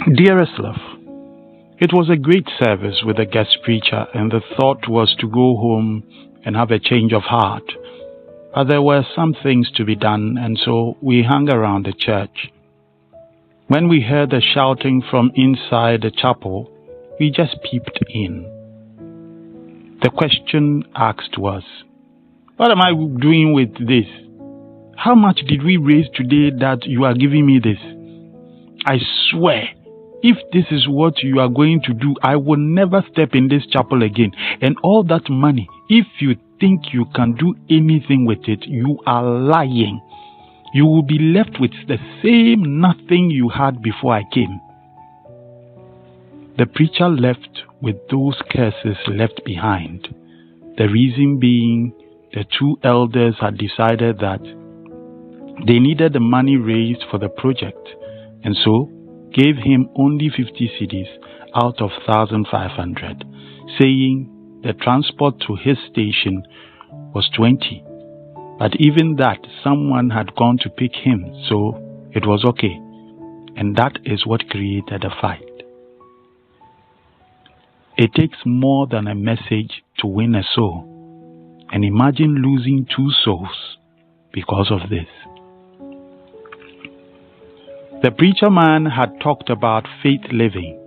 Dearest love, it was a great service with a guest preacher, and the thought was to go home and have a change of heart. But there were some things to be done, and so we hung around the church. When we heard the shouting from inside the chapel, we just peeped in. The question asked was, "What am I doing with this? How much did we raise today that you are giving me this? I swear, if this is what you are going to do, I will never step in this chapel again. And all that money, if you think you can do anything with it, you are lying. You will be left with the same nothing you had before I came." The preacher left with those curses left behind. The reason being, the two elders had decided that they needed the money raised for the project, and so gave him only 50 cedis out of 1,500, saying the transport to his station was 20. But even that, someone had gone to pick him, so it was okay. And that is what created a fight. It takes more than a message to win a soul. And imagine losing 2 souls because of this. The preacher man had talked about faith living.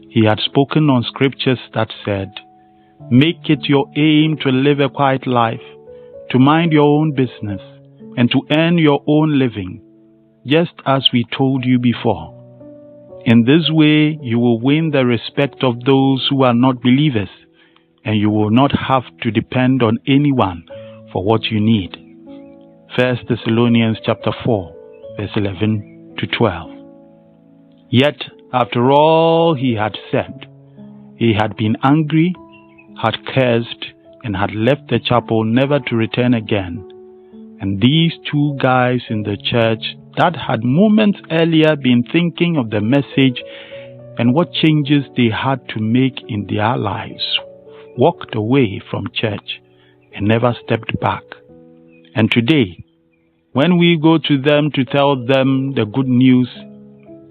He had spoken on scriptures that said, "Make it your aim to live a quiet life, to mind your own business, and to earn your own living, just as we told you before. In this way, you will win the respect of those who are not believers, and you will not have to depend on anyone for what you need." 1 Thessalonians chapter 4, verse 11 to 12. Yet, after all he had said, he had been angry, had cursed, and had left the chapel never to return again. And these 2 guys in the church that had moments earlier been thinking of the message and what changes they had to make in their lives, walked away from church and never stepped back. And today, when we go to them to tell them the good news,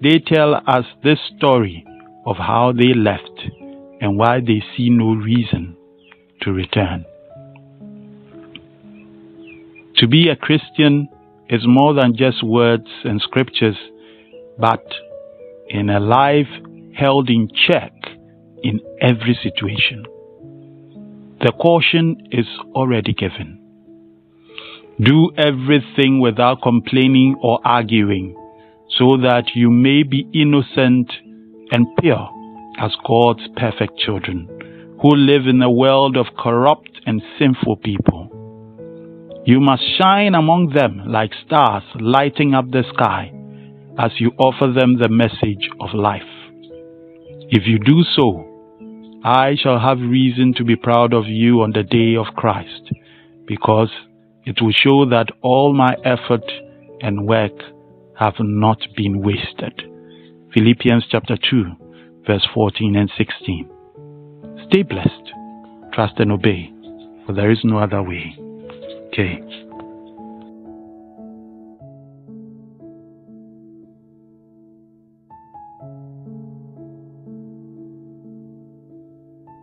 they tell us this story of how they left and why they see no reason to return. To be a Christian is more than just words and scriptures, but in a life held in check in every situation. The caution is already given. Do everything without complaining or arguing, so that you may be innocent and pure as God's perfect children, who live in a world of corrupt and sinful people. You must shine among them like stars lighting up the sky as you offer them the message of life. If you do so, I shall have reason to be proud of you on the day of Christ, because it will show that all my effort and work have not been wasted. Philippians chapter 2, verse 14 and 16. Stay blessed, trust and obey, for there is no other way. Okay.